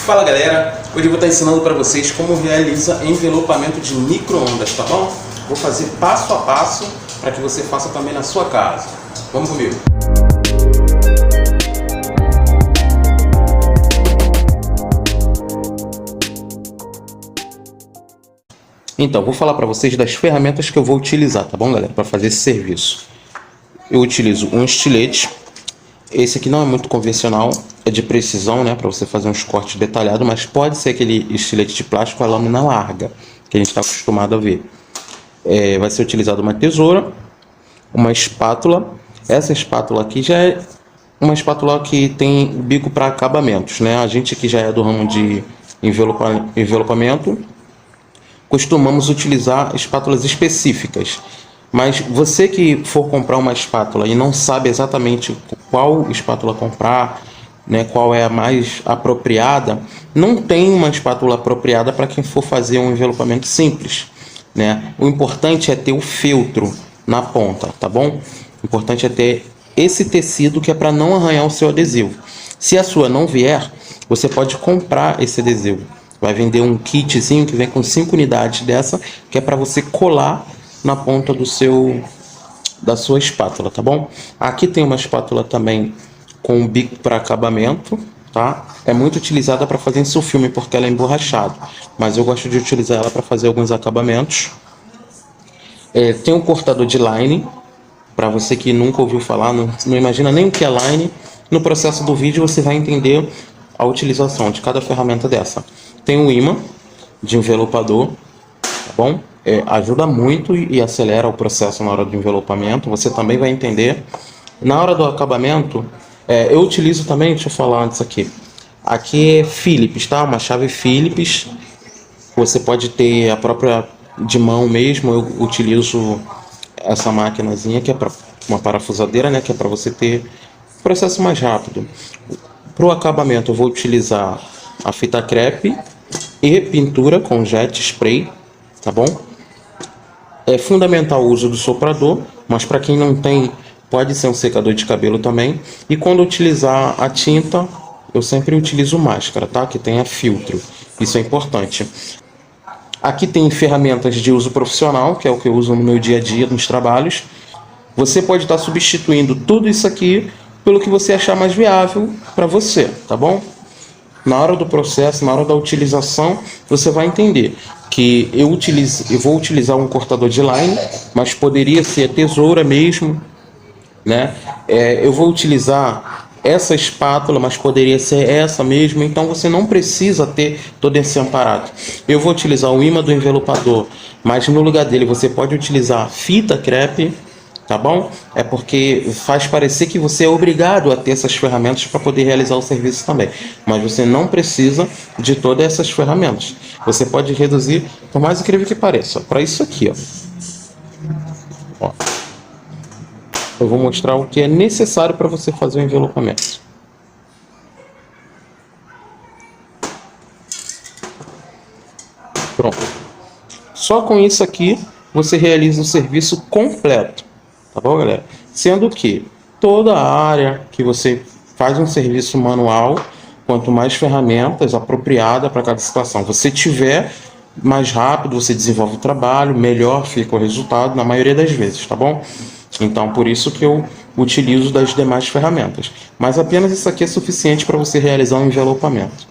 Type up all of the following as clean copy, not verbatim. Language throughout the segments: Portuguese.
Fala galera, hoje eu vou estar ensinando para vocês como realiza envelopamento de micro-ondas, tá bom? Vou fazer passo a passo para que você faça também na sua casa. Vamos comigo! Então, vou falar para vocês das ferramentas que eu vou utilizar, tá bom galera? Para fazer esse serviço. Eu utilizo um estilete. Esse aqui não é muito convencional, é de precisão, né, para você fazer uns cortes detalhados, mas pode ser aquele estilete de plástico com a lâmina larga, que a gente está acostumado a ver. Vai ser utilizada uma tesoura, uma espátula. Essa espátula aqui já é uma espátula que tem bico para acabamentos, né? A gente que já é do ramo de envelopamento, costumamos utilizar espátulas específicas. Mas você que for comprar uma espátula e não sabe exatamente qual espátula comprar, né, qual é a mais apropriada, não tem uma espátula apropriada para quem for fazer um envelopamento simples, né? O importante é ter o feltro na ponta, tá bom? O importante é ter esse tecido que é para não arranhar o seu adesivo. Se a sua não vier, você pode comprar esse adesivo. Vai vender um kitzinho que vem com 5 unidades dessa, que é para você colar na ponta da sua espátula, tá bom? Aqui tem uma espátula também com bico para acabamento, tá? É muito utilizada para fazer insulfilme porque ela é emborrachada, mas eu gosto de utilizar ela para fazer alguns acabamentos. Tem um cortador de line, para você que nunca ouviu falar, não imagina nem o que é line. No processo do vídeo você vai entender a utilização de cada ferramenta dessa. Tem um ímã de envelopador, tá bom? Ajuda muito e acelera o processo na hora do envelopamento. Você também vai entender. Na hora do acabamento, eu utilizo também, deixa eu falar antes aqui. Aqui é Phillips, tá? Uma chave Phillips. Você pode ter a própria de mão mesmo. Eu utilizo essa maquinazinha que é para uma parafusadeira, né? Que é para você ter um processo mais rápido. Para o acabamento, eu vou utilizar a fita crepe e pintura com jet spray, tá bom? É fundamental o uso do soprador, mas para quem não tem, pode ser um secador de cabelo também. E quando utilizar a tinta, eu sempre utilizo máscara, tá? Que tenha filtro, isso é importante. Aqui tem ferramentas de uso profissional, que é o que eu uso no meu dia a dia, nos trabalhos. Você pode estar substituindo tudo isso aqui pelo que você achar mais viável para você, tá bom? Na hora do processo, na hora da utilização, você vai entender que eu vou utilizar um cortador de line, mas poderia ser a tesoura mesmo, né? Eu vou utilizar essa espátula, mas poderia ser essa mesmo. Então você não precisa ter todo esse aparato. Eu vou utilizar o ímã do envelopador, mas no lugar dele você pode utilizar fita crepe, tá bom? É porque faz parecer que você é obrigado a ter essas ferramentas para poder realizar o serviço também. Mas você não precisa de todas essas ferramentas. Você pode reduzir, por mais incrível que pareça, para isso aqui, ó. Eu vou mostrar o que é necessário para você fazer o envelopamento. Pronto. Só com isso aqui você realiza o serviço completo. Tá bom, galera? Sendo que toda a área que você faz um serviço manual, quanto mais ferramentas apropriadas para cada situação você tiver, mais rápido você desenvolve o trabalho, melhor fica o resultado na maioria das vezes, tá bom? Então, por isso que eu utilizo das demais ferramentas. Mas apenas isso aqui é suficiente para você realizar um envelopamento.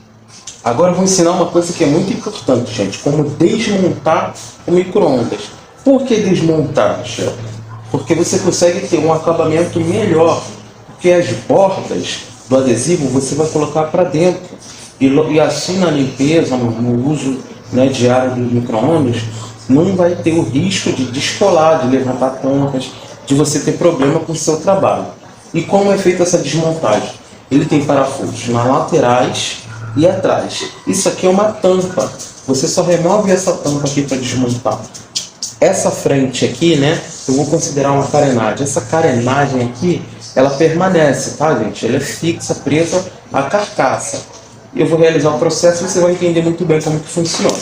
Agora eu vou ensinar uma coisa que é muito importante, gente, como desmontar o micro-ondas. Por que desmontar, chefe? Porque você consegue ter um acabamento melhor, porque as bordas do adesivo você vai colocar para dentro. E assim na limpeza, no uso, né, diário do micro-ondas, não vai ter o risco de descolar, de levantar tampas, de você ter problema com o seu trabalho. E como é feita essa desmontagem? Ele tem parafusos nas laterais e atrás. Isso aqui é uma tampa. Você só remove essa tampa aqui para desmontar. Essa frente aqui, né, eu vou considerar uma carenagem. Essa carenagem aqui, ela permanece, tá, gente? Ela é fixa, presa à carcaça. Eu vou realizar o processo e você vai entender muito bem como que funciona.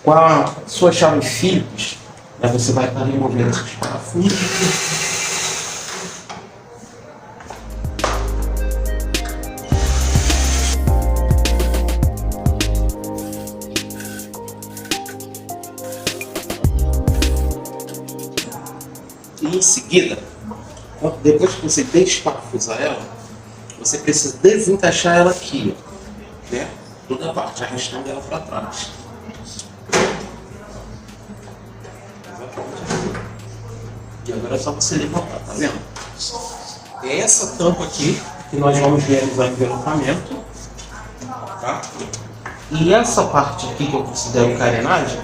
Com a sua chave Phillips, né, você vai estar removendo esses parafusos. em seguida, depois que você desparafusar ela, você precisa desencaixar ela aqui, né? Toda a parte, arrastando ela para trás. E agora é só você levantar, tá vendo? É essa tampa aqui que nós vamos realizar o envelopamento, tá? E essa parte aqui que eu considero carenagem,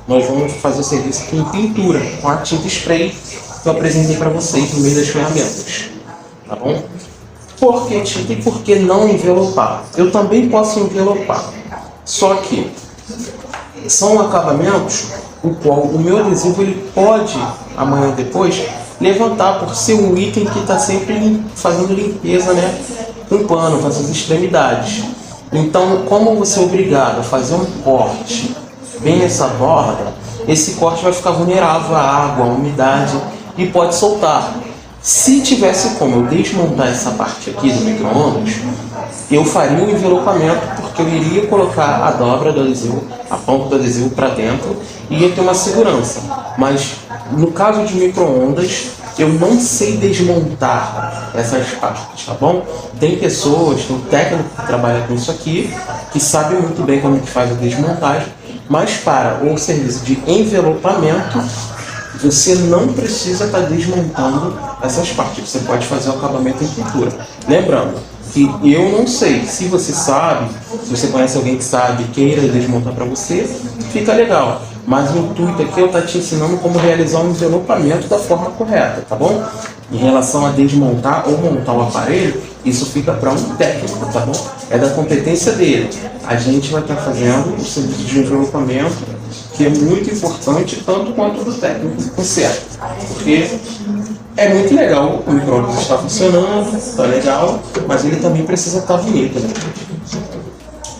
nós vamos fazer o serviço aqui em pintura, com a tinta spray que eu apresentei para vocês no meio das ferramentas, tá bom? Por que tinta e por que não envelopar? Eu também posso envelopar, só que são acabamentos o qual o meu adesivo ele pode, amanhã ou depois, levantar por ser um item que está sempre fazendo limpeza, né, com pano, com as extremidades. Então, como você é obrigado a fazer um corte bem nessa borda, esse corte vai ficar vulnerável à água, à umidade e pode soltar. Se tivesse como eu desmontar essa parte aqui do micro-ondas, eu faria um envelopamento, porque eu iria colocar a dobra do adesivo, a ponta do adesivo para dentro e ia ter uma segurança. Mas no caso de micro-ondas, eu não sei desmontar essas partes, tá bom? Tem pessoas, tem técnico que trabalha com isso aqui, que sabe muito bem como que faz a desmontagem, mas para o serviço de envelopamento, você não precisa estar desmontando essas partes, você pode fazer o acabamento em pintura. Lembrando que eu não sei, se você sabe, se você conhece alguém que sabe, queira desmontar para você, fica legal. Mas o intuito aqui eu estou te ensinando como realizar um envelopamento da forma correta, tá bom? Em relação a desmontar ou montar o aparelho, isso fica para um técnico, tá bom? É da competência dele. A gente vai estar fazendo o serviço de envelopamento, que é muito importante, tanto quanto do técnico que conserta. Porque é muito legal, o micro-ondas está funcionando, está legal, mas ele também precisa estar bonito, né?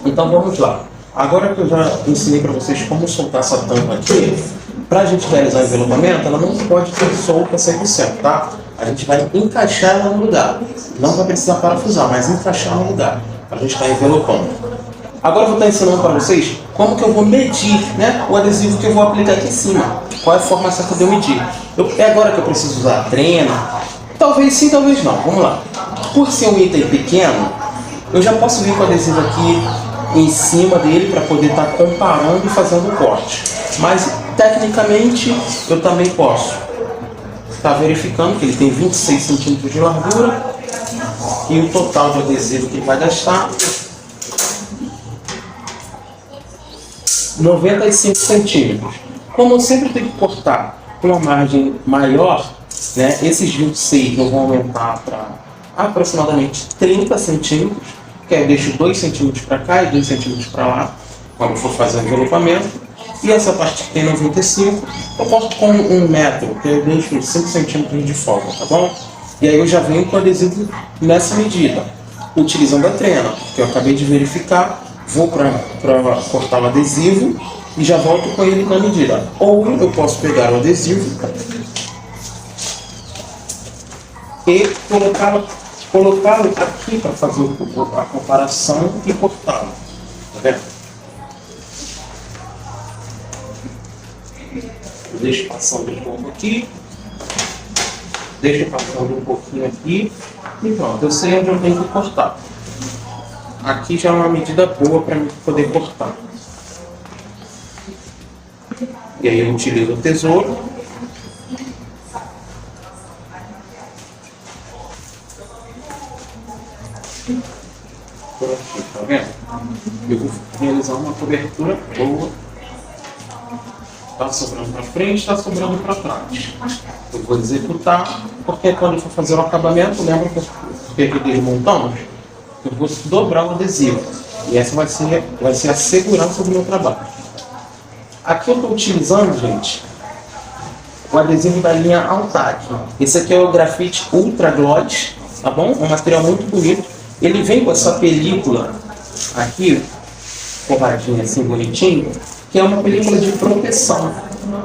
Então vamos lá. Agora que eu já ensinei para vocês como soltar essa tampa aqui, para a gente realizar o envelopamento, ela não pode ter solta 100%, tá? A gente vai encaixar ela no lugar. Não vai precisar parafusar, mas encaixar no lugar, para a gente estar envelopando. Agora eu vou estar ensinando para vocês como que eu vou medir, né, o adesivo que eu vou aplicar aqui em cima. Qual é a forma certa de eu medir. É agora que eu preciso usar a trena? Talvez sim, talvez não. Vamos lá. Por ser um item pequeno, eu já posso vir com o adesivo aqui em cima dele para poder estar comparando e fazendo o corte. Mas, tecnicamente, eu também posso estar verificando que ele tem 26 centímetros de largura e o total de adesivo que ele vai gastar 95 centímetros. Como eu sempre tenho que cortar com uma margem maior, né, esses 26 não vão aumentar para aproximadamente 30 centímetros, que aí eu deixo 2 centímetros para cá e 2 centímetros para lá, quando for fazer o envelopamento. E essa parte que tem 95, eu corto com 1 metro, que eu deixo 5 centímetros de folga, tá bom? E aí eu já venho com o adesivo nessa medida, utilizando a trena, que eu acabei de verificar. Vou para cortar o adesivo e já volto com ele na medida. Ou eu posso pegar o adesivo e colocá-lo aqui para fazer a comparação e cortá-lo. Tá vendo? Eu deixo passando um pouco aqui, deixo passando um pouquinho aqui e pronto, eu sei onde eu tenho que cortar. Aqui já é uma medida boa para mim poder cortar. E aí eu utilizo o tesouro. Pronto, tá vendo? Eu vou realizar uma cobertura boa. Está sobrando para frente, está sobrando para trás. Eu vou executar, porque quando eu for fazer o acabamento, lembra que eu desmontamos? Eu vou dobrar o adesivo. E essa vai ser a segurança do meu trabalho. Aqui eu estou utilizando, gente, o adesivo da linha Altag. Esse aqui é o Grafite Ultra Gloss, tá bom? É um material muito bonito. Ele vem com essa película aqui, forradinha assim, bonitinho, que é uma película de proteção.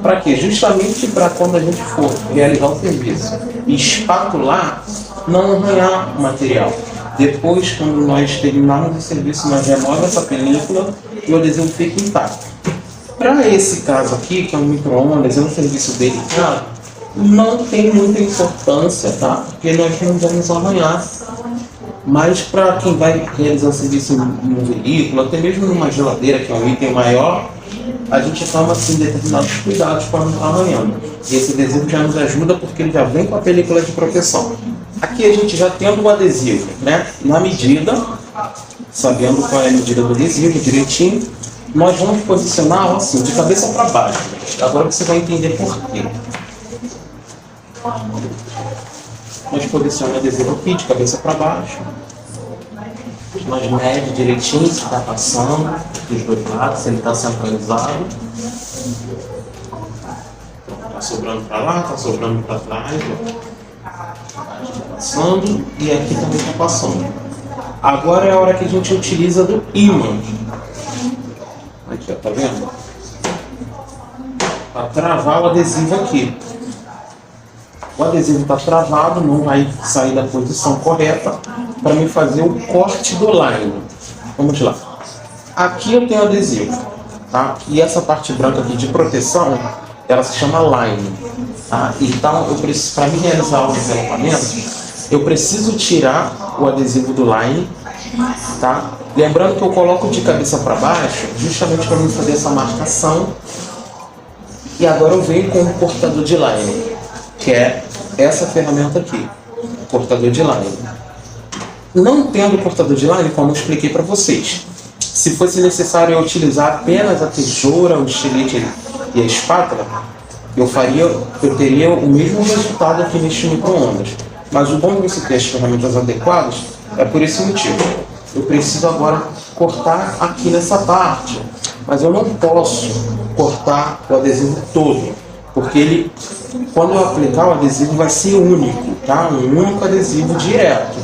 Para quê? Justamente para quando a gente for realizar o serviço e espatular, não arranhar o material. Depois, quando nós terminarmos o serviço, nós removemos essa película e o adesivo fica intacto. Para esse caso aqui, que é um micro-ondas, é um serviço delicado, Não tem muita importância, tá? Porque nós não vamos arranhar. Mas para quem vai realizar serviço no veículo, até mesmo numa geladeira, que é um item maior, a gente toma assim, determinados cuidados para não estar arranhando. E esse adesivo já nos ajuda porque ele já vem com a película de proteção. Aqui a gente já tendo o adesivo, né? Na medida, sabendo qual é a medida do adesivo direitinho, nós vamos posicionar assim, de cabeça para baixo. Agora você vai entender por quê. Nós posicionamos o adesivo aqui, de cabeça para baixo. Nós mede direitinho se está passando dos dois lados, se ele está centralizado. Está sobrando para lá, está sobrando para trás. Está passando e aqui também está passando. Agora é a hora que a gente utiliza do ímã. Aqui, ó, tá vendo? Para travar o adesivo aqui. O adesivo está travado, não vai sair da posição correta para me fazer o corte do line. Vamos lá. Aqui eu tenho adesivo, tá? E essa parte branca aqui de proteção, ela se chama line. Tá? Então, para mim realizar o envelopamento, eu preciso tirar o adesivo do line, tá? Lembrando que eu coloco de cabeça para baixo, justamente para me fazer essa marcação. E agora eu venho com o cortador de line, que é essa ferramenta aqui, o cortador de line. Não tendo cortador de line, como eu expliquei para vocês, se fosse necessário eu utilizar apenas a tesoura, o estilete e a espátula, eu teria o mesmo resultado aqui neste micro-ondas. Mas o bom de você ter as ferramentas adequadas é por esse motivo. Eu preciso agora cortar aqui nessa parte, mas eu não posso cortar o adesivo todo, porque ele, quando eu aplicar o adesivo, vai ser único, tá? Um único adesivo direto.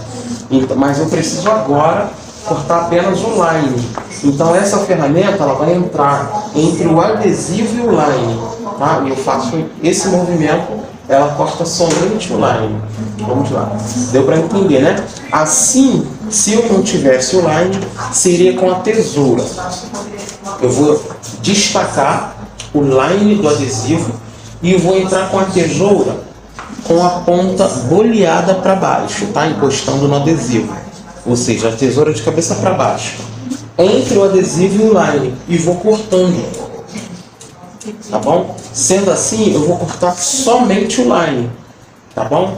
Então, mas eu preciso agora cortar apenas o line. Então essa ferramenta ela vai entrar entre o adesivo e o line, tá? E eu faço esse movimento, ela corta somente o line. Vamos lá. Deu para entender, né? Assim, se eu não tivesse o line, seria com a tesoura. Eu vou destacar o line do adesivo e eu vou entrar com a tesoura com a ponta boleada para baixo, tá? Encostando no adesivo. Ou seja, a tesoura de cabeça para baixo. Entre o adesivo e o line. E vou cortando. Tá bom? Sendo assim, eu vou cortar somente o line. Tá bom?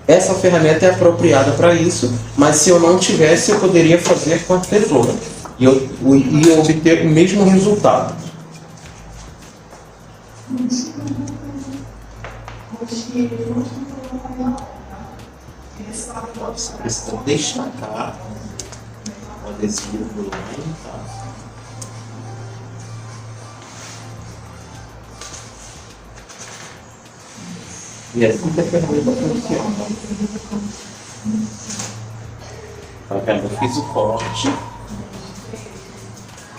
Essa ferramenta é apropriada para isso, mas se eu não tivesse, eu poderia fazer com a tesoura. E eu obter o mesmo resultado. Você precisa destacar o adesivo do line, tá? E assim que a ferramenta funciona. Tá vendo? Eu fiz o corte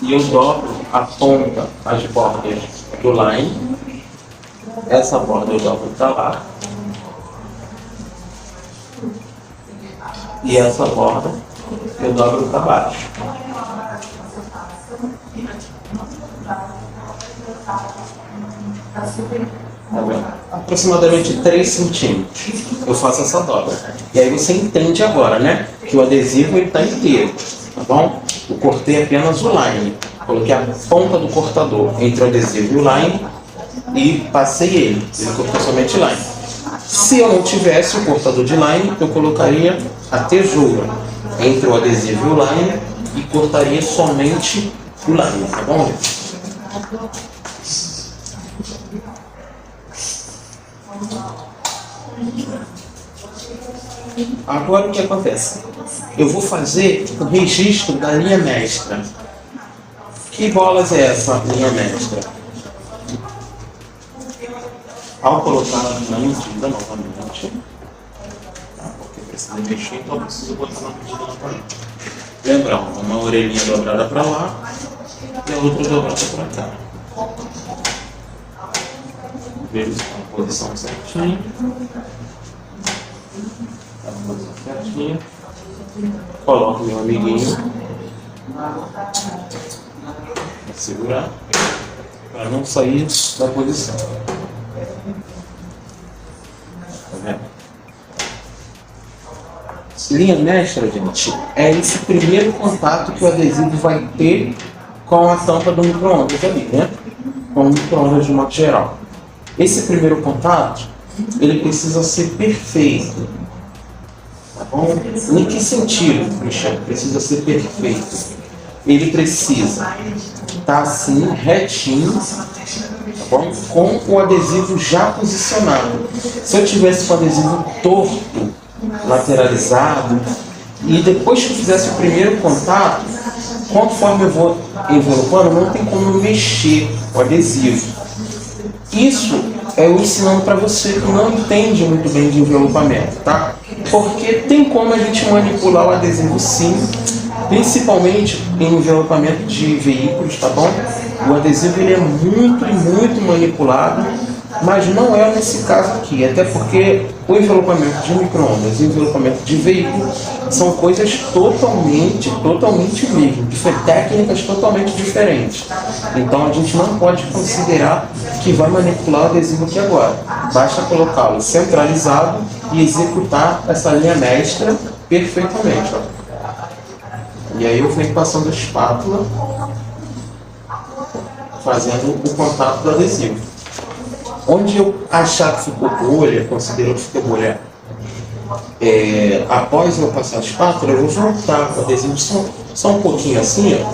e eu dobro a ponta, as bordas do line. Essa borda eu dobro para lá. E essa borda eu dobro para baixo. Tá vendo? Aproximadamente 3 centímetros. Eu faço essa dobra. E aí você entende agora, né? Que o adesivo está inteiro. Tá bom? Eu cortei apenas o line. Coloquei a ponta do cortador entre o adesivo e o line e passei ele. Ele cortou somente line. Se eu não tivesse o cortador de line, eu colocaria a tesoura entre o adesivo e o line e cortaria somente o line, tá bom? Agora o que acontece? Eu vou fazer o registro da linha mestra. Que bolas é essa linha mestra? Ao colocar na medida novamente, tá? Porque precisa mexer, então eu preciso botar na medida novamente. Lembrando, uma orelhinha dobrada para lá e a outra dobrada para cá. Vejo se está na posição certinha. Está na posição certinha. Coloco meu amiguinho para segurar, para não sair da posição. Linha mestra, gente, é esse primeiro contato que o adesivo vai ter com a tampa do micro-ondas ali, né? Com o micro-ondas de modo geral. Esse primeiro contato, ele precisa ser perfeito. Tá bom? Em que sentido, Michel? Precisa ser perfeito. Ele precisa estar assim, retinho, tá bom? Com o adesivo já posicionado. Se eu tivesse com o adesivo torto, lateralizado, e depois que eu fizesse o primeiro contato, conforme eu vou envelopando, não tem como mexer o adesivo. Isso é eu ensinando para você que não entende muito bem de envelopamento, tá? Porque tem como a gente manipular o adesivo sim, principalmente em envelopamento de veículos, tá bom? O adesivo ele é muito manipulado, mas não é nesse caso aqui, até porque o envelopamento de micro-ondas e o envelopamento de veículo são coisas totalmente mesmo, técnicas totalmente diferentes. Então a gente não pode considerar que vai manipular o adesivo aqui agora. Basta colocá-lo centralizado e executar essa linha mestra perfeitamente. Ó. E aí eu venho passando a espátula, fazendo o contato do adesivo. Onde eu achar que ficou bolha, considero que ficou bolha, após eu passar a espátula, eu vou voltar com o adesivo só um pouquinho assim, ó.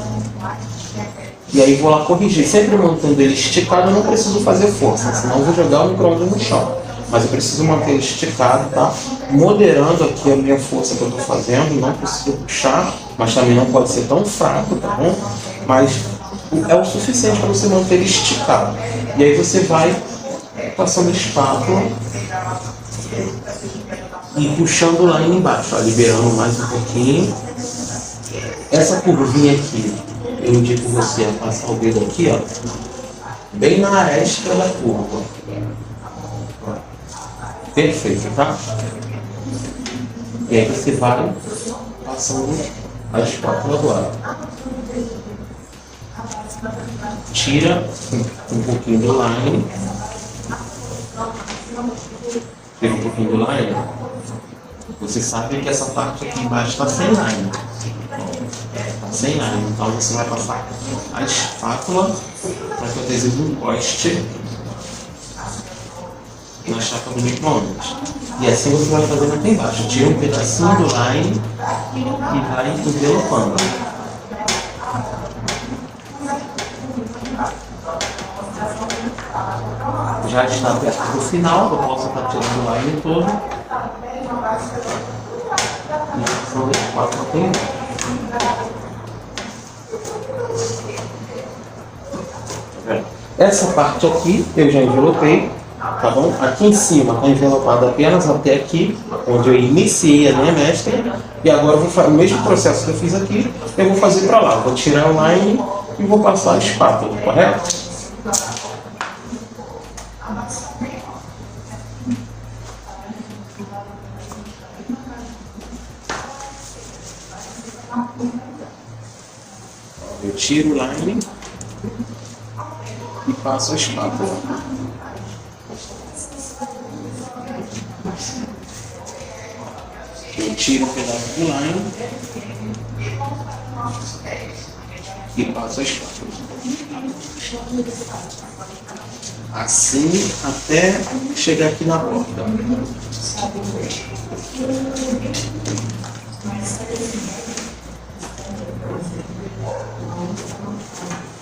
E aí vou lá corrigir. Sempre mantendo ele esticado, eu não preciso fazer força, senão eu vou jogar o micro-ondas no chão. Mas eu preciso manter ele esticado, tá? Moderando aqui a minha força que eu estou fazendo, não preciso puxar, mas também não pode ser tão fraco, tá bom? Mas é o suficiente para você manter ele esticado. E aí você vai passando a espátula e puxando lá embaixo, ó, liberando mais um pouquinho. Essa curvinha aqui, eu indico você a passar o dedo aqui, ó, bem na aresta da curva. Perfeito, tá? E aí você vai passando a espátula agora. Tira um pouquinho do line. Tira um pouquinho do line. Você sabe que essa parte aqui embaixo está sem line. Está sem line. Então você vai passar a espátula para que o adesivo encoste na chapa do micro-ondas. E assim você vai fazendo aqui embaixo. Tira um pedacinho do line e vai envelopando. Já está perto do final, eu posso estar tirando o line todo. E são as quatro tem. Essa parte aqui eu já envelopei. Tá bom? Aqui em cima está envelopado apenas até aqui, onde eu iniciei a linha mestra. E agora eu vou fazer o mesmo processo que eu fiz aqui, eu vou fazer para lá. Vou tirar o line e vou passar a espátula, correto? Eu tiro o line e passo a espátula. Eu tiro um pedaço do line e passo a espátula. Assim até chegar aqui na borda.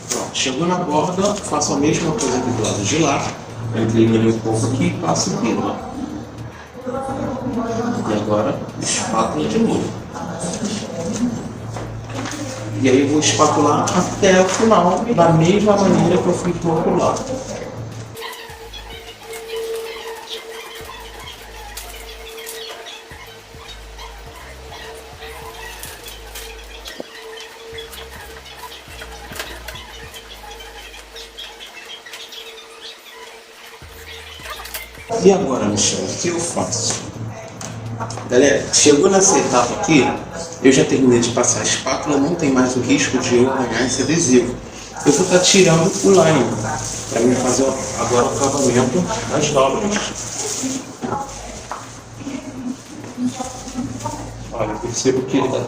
Pronto, chegou na borda, faço a mesma coisa aqui do lado de lá. Eu inclino um pouco aqui e passo o pino. E agora, espátula de novo. E aí eu vou espatular até o final, da mesma maneira que eu fiz do outro lado. E agora, Michel, o que eu faço? Galera, chegou nessa etapa aqui, eu já terminei de passar a espátula, não tem mais o risco de eu arranhar esse adesivo. Eu vou estar tirando o line, para mim fazer agora o acabamento das dobras. Olha, eu percebo que ele tá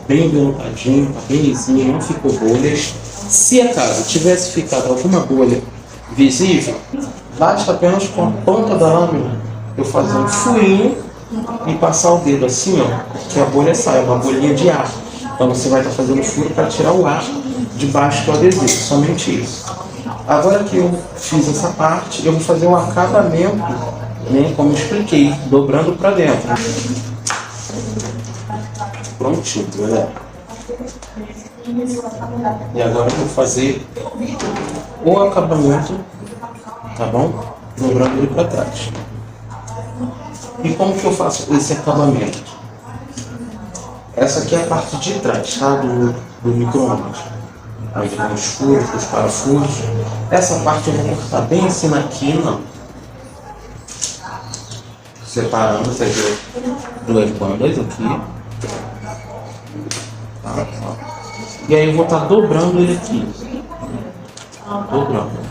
bem velupadinho, tá bem lisinho, não ficou bolhas. Se acaso tivesse ficado alguma bolha visível, basta apenas com a ponta da lâmina eu fazer um furinho e passar o dedo assim, ó, que a bolha sai, uma bolinha de ar. Então você vai estar fazendo furo para tirar o ar de baixo do adesivo, somente isso. Agora que eu fiz essa parte, eu vou fazer um acabamento, né, como eu expliquei, dobrando para dentro. Prontinho, galera. E agora eu vou fazer o acabamento, tá bom? Dobrando ele para trás. E como que eu faço esse acabamento? Essa aqui é a parte de trás, tá? Do micro-ondas. Aí tem os furos, os parafusos. Essa parte eu vou cortar bem assim na quina, separando essas duas bandas aqui. Tá? E aí eu vou estar dobrando ele aqui. Dobrando.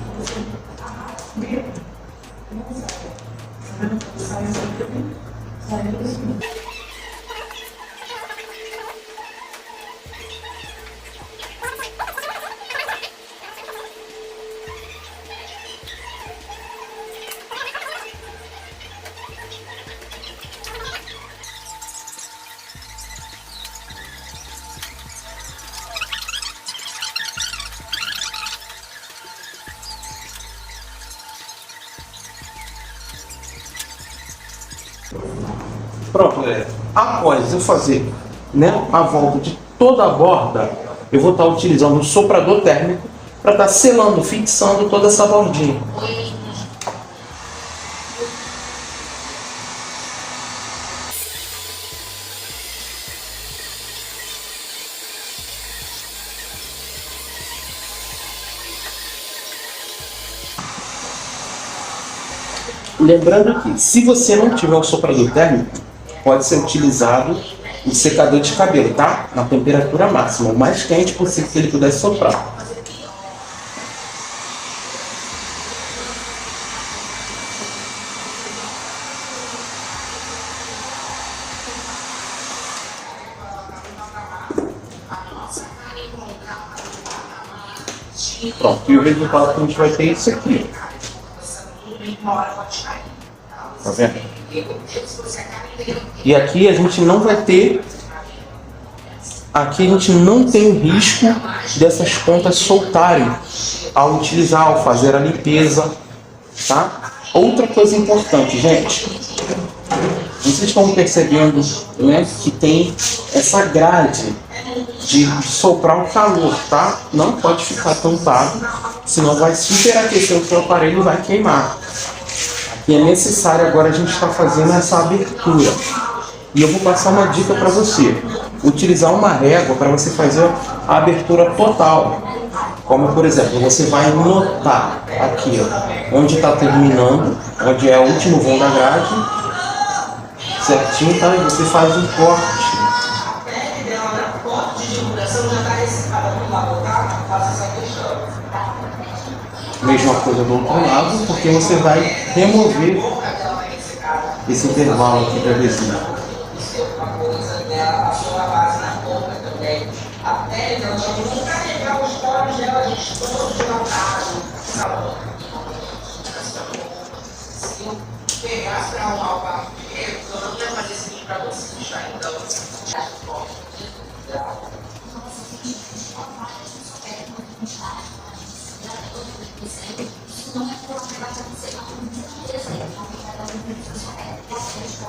Pronto, galera. Após eu fazer, né, a volta de toda a borda, eu vou estar utilizando o soprador térmico para estar selando, fixando toda essa bordinha. Lembrando que, se você não tiver o soprador térmico, pode ser utilizado o secador de cabelo, tá? Na temperatura máxima, o mais quente possível que ele pudesse soprar. Pronto, e o resultado que a gente vai ter é isso aqui. Tá vendo? E aqui a gente não vai ter, aqui a gente não tem o risco dessas pontas soltarem ao utilizar, ao fazer a limpeza, tá? Outra coisa importante, gente, vocês estão percebendo, né, que tem essa grade de soprar o calor, tá? Não pode ficar tampado, senão vai superaquecer o seu aparelho e vai queimar. E é necessário agora a gente estar fazendo essa abertura. E eu vou passar uma dica para você. Utilizar uma régua para você fazer a abertura total. Como, por exemplo, você vai notar aqui, ó, onde está terminando, onde é o último vão da grade, certinho, tá? E você faz um corte. Mesma coisa do outro lado, porque você vai remover esse intervalo aqui da resina.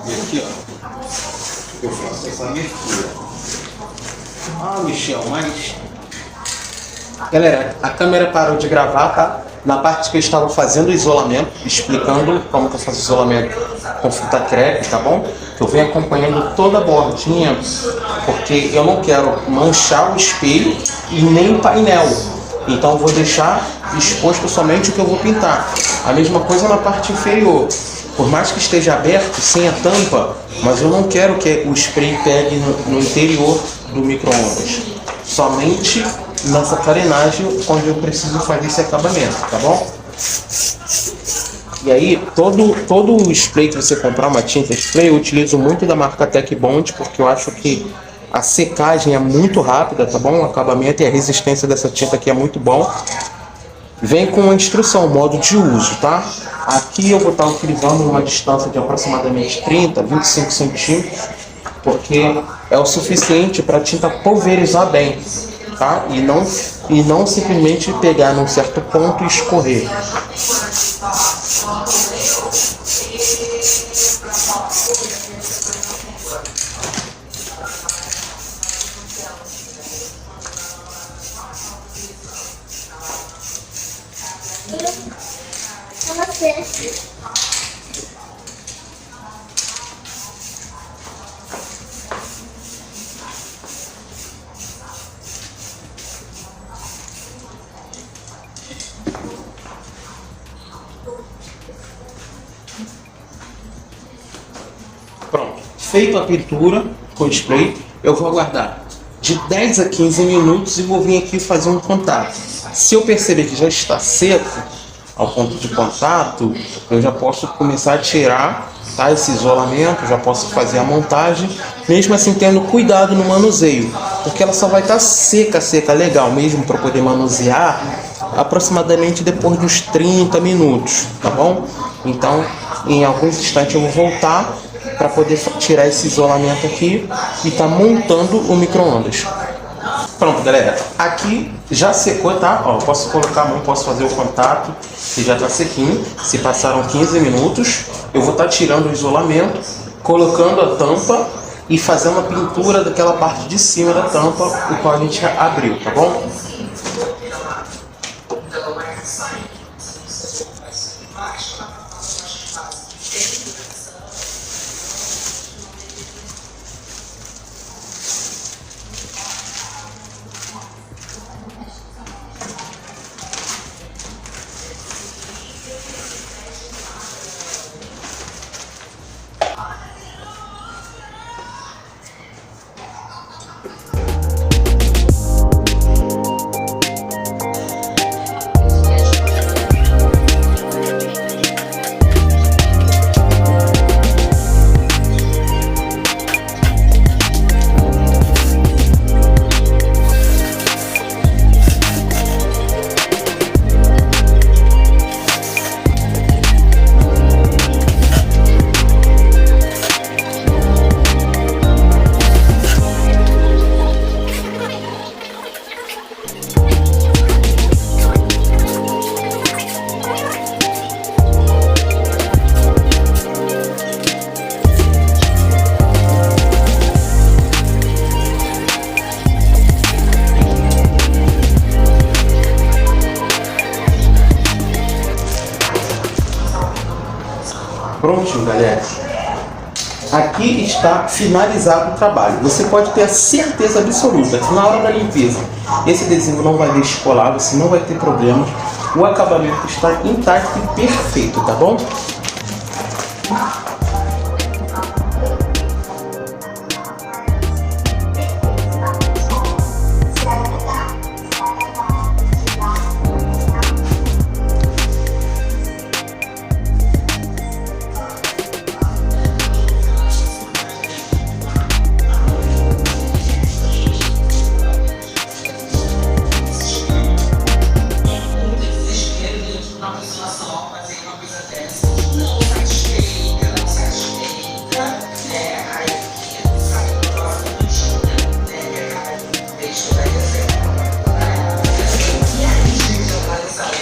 E aqui, ó, eu faço essa abertura. Ah, Michel, mas... Galera, a câmera parou de gravar, tá? Na parte que eu estava fazendo o isolamento, explicando como que eu faço isolamento com fita crepe, tá bom? Eu venho acompanhando toda a bordinha, porque eu não quero manchar o espelho e nem o painel. Então eu vou deixar exposto somente o que eu vou pintar. A mesma coisa na parte inferior. Por mais que esteja aberto, sem a tampa, mas eu não quero que o spray pegue no interior do micro-ondas. Somente nessa carenagem onde eu preciso fazer esse acabamento, tá bom? E aí, todo o spray que você comprar, uma tinta spray, eu utilizo muito da marca Tech Bond, porque eu acho que a secagem é muito rápida, tá bom? O acabamento e a resistência dessa tinta aqui é muito bom. Vem com uma instrução, modo de uso, tá? Aqui eu vou estar utilizando uma distância de aproximadamente 30, 25 centímetros, porque é o suficiente para a tinta pulverizar bem, tá? E não simplesmente pegar num certo ponto e escorrer. Pronto, feito a pintura com spray, eu vou aguardar de 10 a 15 minutos e vou vir aqui fazer um contato. Se eu perceber que já está seco ao ponto de contato, eu já posso começar a tirar, tá, esse isolamento, já posso fazer a montagem, mesmo assim tendo cuidado no manuseio, porque ela só vai estar seca, legal mesmo para poder manusear aproximadamente depois dos 30 minutos, tá bom? Então, em alguns instantes eu vou voltar para poder tirar esse isolamento aqui e tá montando o micro-ondas. Pronto, galera, aqui já secou, tá? Ó, posso colocar a mão, posso fazer o contato, que já tá sequinho. Se passaram 15 minutos, eu vou estar tirando o isolamento, colocando a tampa e fazendo a pintura daquela parte de cima da tampa, o qual a gente abriu, tá bom? Prontinho, galera. Aqui está finalizado o trabalho. Você pode ter a certeza absoluta que na hora da limpeza esse adesivo não vai descolar, você não vai ter problemas. O acabamento está intacto e perfeito, tá bom?